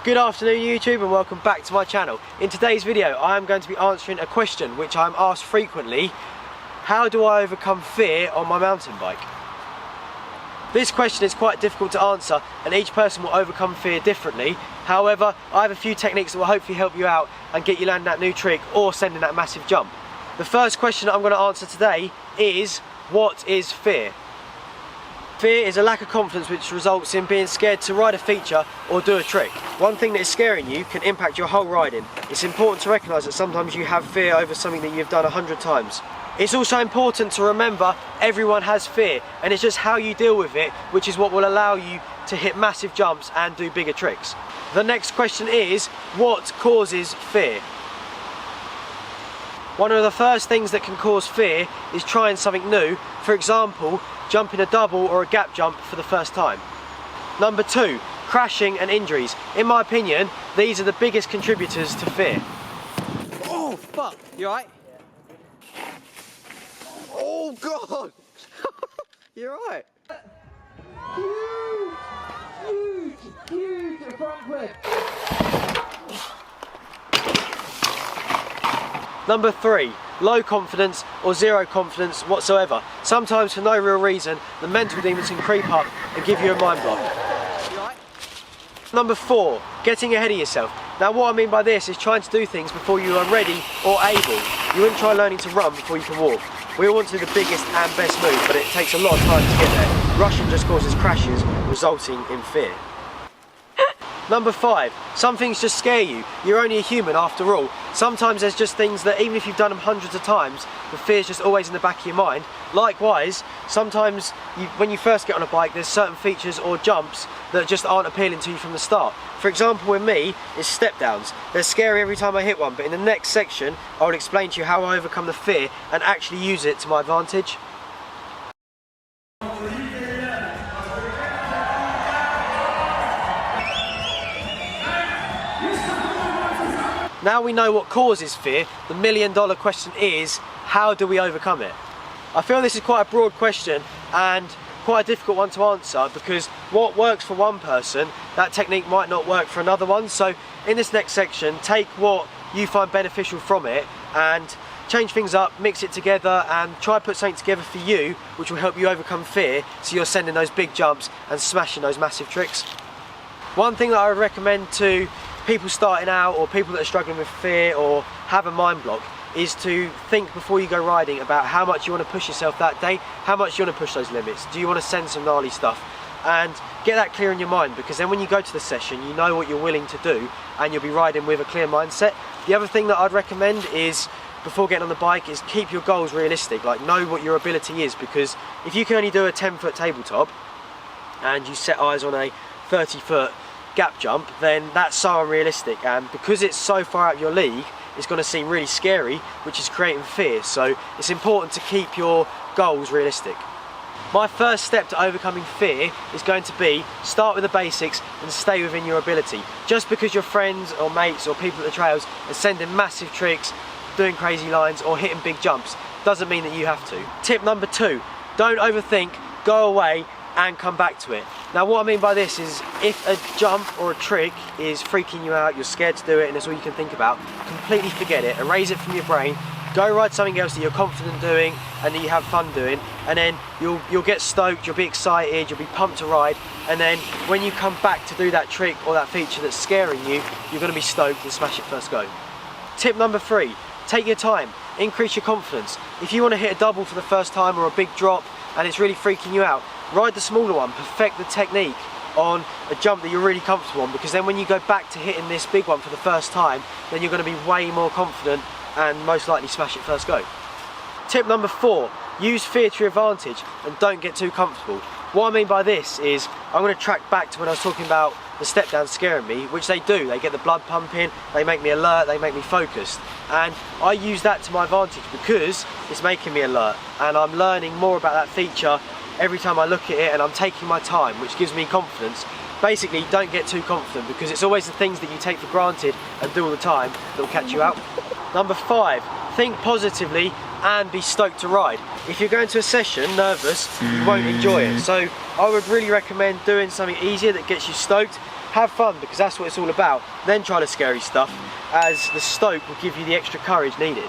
Good afternoon YouTube and welcome back to my channel. In today's video I am going to be answering a question which I'm asked frequently. How do I overcome fear on my mountain bike? This question is quite difficult to answer and each person will overcome fear differently. However, I have a few techniques that will hopefully help you out and get you landing that new trick or sending that massive jump. The first question that I'm going to answer today is, what is fear? Fear is a lack of confidence which results in being scared to ride a feature or do a trick. One thing that is scaring you can impact your whole riding. It's important to recognise that sometimes you have fear over something that you've done 100 times. It's also important to remember everyone has fear and it's just how you deal with it which is what will allow you to hit massive jumps and do bigger tricks. The next question is, what causes fear? One of the first things that can cause fear is trying something new. For example, jumping a double or a gap jump for the first time. Number 2, crashing and injuries. In my opinion, these are the biggest contributors to fear. Oh fuck, you alright? Yeah. Oh god! You're right. Huge front flip. Number 3, low confidence or zero confidence whatsoever. Sometimes for no real reason, the mental demons can creep up and give you a mind block. Number 4, getting ahead of yourself. Now what I mean by this is trying to do things before you are ready or able. You wouldn't try learning to run before you can walk. We all want to do the biggest and best move, but it takes a lot of time to get there. Rushing just causes crashes, resulting in fear. Number 5, some things just scare you. You're only a human after all. Sometimes there's just things that even if you've done them hundreds of times, the fear's just always in the back of your mind. Likewise, sometimes when you first get on a bike, there's certain features or jumps that just aren't appealing to you from the start. For example, with me, is step downs. They're scary every time I hit one, but in the next section, I will explain to you how I overcome the fear and actually use it to my advantage. Now we know what causes fear, the million-dollar question is, how do we overcome it? I feel this is quite a broad question and quite a difficult one to answer because what works for one person, that technique might not work for another one. So in this next section, take what you find beneficial from it and change things up, mix it together and try to put something together for you which will help you overcome fear so you're sending those big jumps and smashing those massive tricks. One thing that I would recommend to people starting out or people that are struggling with fear or have a mind block is to think before you go riding about how much you want to push yourself that day, how much you want to push those limits. Do you want to send some gnarly stuff? And get that clear in your mind because then when you go to the session you know what you're willing to do and you'll be riding with a clear mindset. The other thing that I'd recommend is before getting on the bike is keep your goals realistic, like know what your ability is, because if you can only do a 10-foot tabletop and you set eyes on a 30-foot gap jump, then that's so unrealistic, and because it's so far out your league it's going to seem really scary, which is creating fear. So it's important to keep your goals realistic. My first step to overcoming fear is going to be start with the basics and stay within your ability. Just because your friends or mates or people at the trails are sending massive tricks, doing crazy lines or hitting big jumps doesn't mean that you have to. Tip number 2, don't overthink, go away and come back to it. Now what I mean by this is if a jump or a trick is freaking you out, you're scared to do it and that's all you can think about, completely forget it, erase it from your brain, go ride something else that you're confident doing and that you have fun doing, and then you'll get stoked, you'll be excited, you'll be pumped to ride, and then when you come back to do that trick or that feature that's scaring you, you're going to be stoked and smash it first go. Tip number 3, take your time, increase your confidence. If you want to hit a double for the first time or a big drop and it's really freaking you out, ride the smaller one, perfect the technique on a jump that you're really comfortable on, because then when you go back to hitting this big one for the first time, then you're going to be way more confident and most likely smash it first go. Tip number 4, use fear to your advantage and don't get too comfortable. What I mean by this is, I'm going to track back to when I was talking about the step down scaring me, which they do. They get the blood pumping, they make me alert, they make me focused, and I use that to my advantage because it's making me alert and I'm learning more about that feature every time I look at it and I'm taking my time, which gives me confidence. Basically, don't get too confident because it's always the things that you take for granted and do all the time that will catch you out. Number 5, think positively and be stoked to ride. If you're going to a session nervous, you won't enjoy it. So I would really recommend doing something easier that gets you stoked. have fun, because that's what it's all about. Then try the scary stuff, as the stoke will give you the extra courage needed.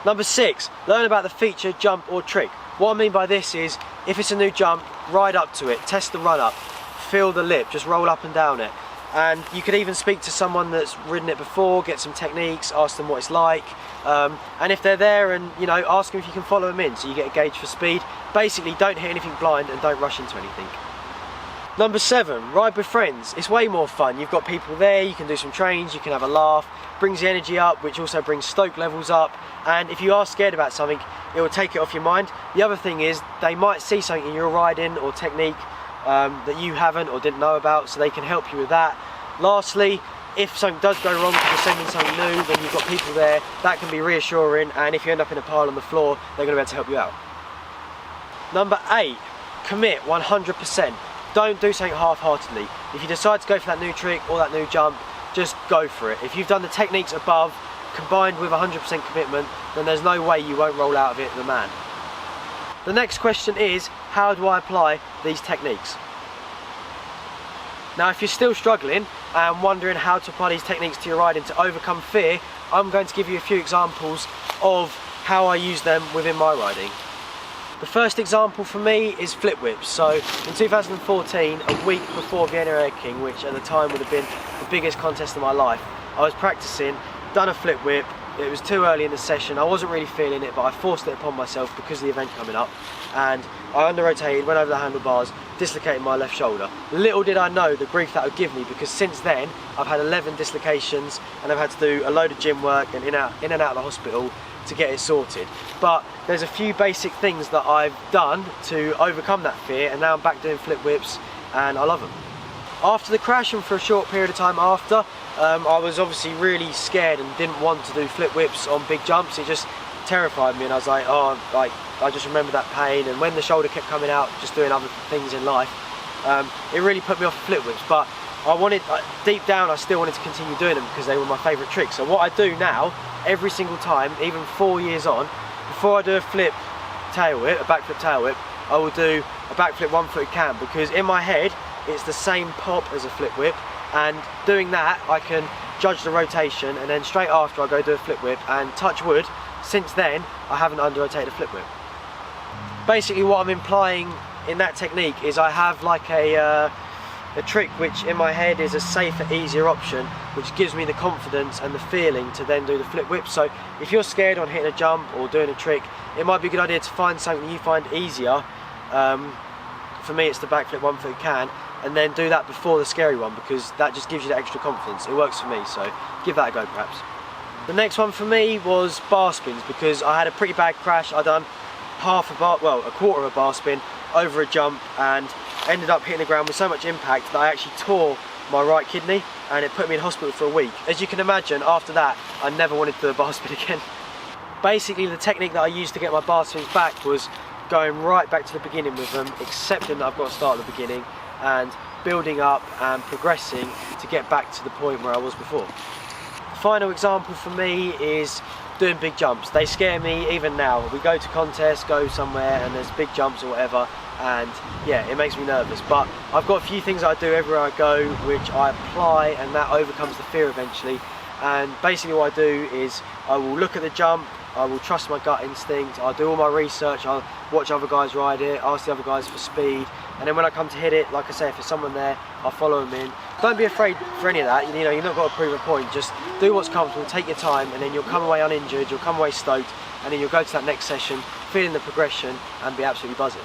Number 6, learn about the feature, jump or trick. What I mean by this is, if it's a new jump, ride up to it, test the run up, feel the lip, just roll up and down it. And you could even speak to someone that's ridden it before, get some techniques, ask them what it's like. And if they're there, and you know, ask them if you can follow them in so you get a gauge for speed. Basically, don't hit anything blind and don't rush into anything. Number 7, ride with friends. It's way more fun. You've got people there, you can do some trains, you can have a laugh, brings the energy up, which also brings stoke levels up. And if you are scared about something, it will take it off your mind. The other thing is, they might see something in your riding or technique that you haven't or didn't know about, so they can help you with that. Lastly, if something does go wrong because you're sending something new, then you've got people there. That can be reassuring, and if you end up in a pile on the floor, they're going to be able to help you out. Number 8, commit 100%. Don't do something half-heartedly. If you decide to go for that new trick or that new jump, just go for it. If you've done the techniques above, combined with 100% commitment, then there's no way you won't roll out of it the man. The next question is, how do I apply these techniques? Now, if you're still struggling and wondering how to apply these techniques to your riding to overcome fear, I'm going to give you a few examples of how I use them within my riding. The first example for me is flip whips. So in 2014, a week before Vienna Air King, which at the time would have been the biggest contest of my life, I was practicing, done a flip whip. It was too early in the session, I wasn't really feeling it, but I forced it upon myself because of the event coming up, and I under-rotated, went over the handlebars, dislocated my left shoulder. Little did I know the grief that would give me, because since then I've had 11 dislocations and I've had to do a load of gym work and in and out of the hospital to get it sorted. But there's a few basic things that I've done to overcome that fear, and now I'm back doing flip whips and I love them. After the crash, and for a short period of time after, I was obviously really scared and didn't want to do flip whips on big jumps. It just terrified me, and I was like, oh, I just remember that pain. And when the shoulder kept coming out, just doing other things in life, it really put me off flip whips. But I wanted, deep down, I still wanted to continue doing them because they were my favourite tricks. So what I do now, every single time, even 4 years on, before I do a flip tail whip, a backflip tail whip, I will do a backflip one-footed cam, because in my head, it's the same pop as a flip whip, and doing that I can judge the rotation, and then straight after I go do a flip whip, and touch wood, since then I haven't under-rotated a flip whip. Basically what I'm implying in that technique is I have like a trick which in my head is a safer, easier option, which gives me the confidence and the feeling to then do the flip whip. So if you're scared on hitting a jump or doing a trick, it might be a good idea to find something you find easier. For me it's the backflip one-foot can, and then do that before the scary one, because that just gives you that extra confidence. It works for me, so give that a go perhaps. The next one for me was bar spins, because I had a pretty bad crash. I done a quarter of a bar spin over a jump and ended up hitting the ground with so much impact that I actually tore my right kidney, and it put me in hospital for a week. As you can imagine, after that I never wanted to do a bar spin again. Basically the technique that I used to get my bar spins back was going right back to the beginning with them, accepting that I've got to start at the beginning, and building up and progressing to get back to the point where I was before. The final example for me is doing big jumps. They scare me even now. We go to contests, go somewhere, and there's big jumps or whatever, and yeah, it makes me nervous. But I've got a few things I do everywhere I go which I apply, and that overcomes the fear eventually. And basically what I do is I will look at the jump, I will trust my gut instinct, I'll do all my research, I'll watch other guys ride it, ask the other guys for speed, and then when I come to hit it, like I say, if there's someone there, I'll follow them in. Don't be afraid for any of that. You know, you've not got to prove a point. Just do what's comfortable, take your time, and then you'll come away uninjured, you'll come away stoked, and then you'll go to that next session feeling the progression and be absolutely buzzing.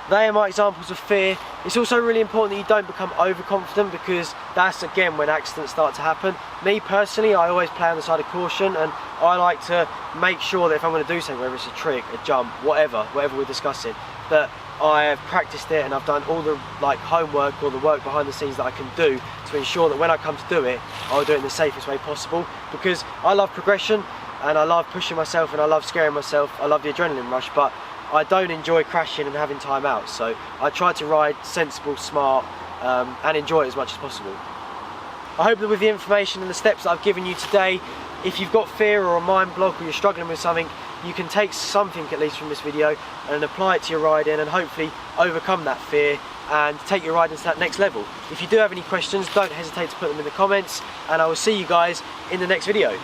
They are my examples of fear. It's also really important that you don't become overconfident, because that's again when accidents start to happen. Me personally, I always play on the side of caution, and I like to make sure that if I'm going to do something, whether it's a trick, a jump, whatever we're discussing, that I have practiced it and I've done all the homework or the work behind the scenes that I can do to ensure that when I come to do it, I'll do it in the safest way possible, because I love progression and I love pushing myself and I love scaring myself. I love the adrenaline rush, but I don't enjoy crashing and having time out, so I try to ride sensible, smart, and enjoy it as much as possible. I hope that with the information and the steps that I've given you today, if you've got fear or a mind block or you're struggling with something, you can take something at least from this video and apply it to your riding and hopefully overcome that fear and take your riding to that next level. If you do have any questions, don't hesitate to put them in the comments, and I will see you guys in the next video.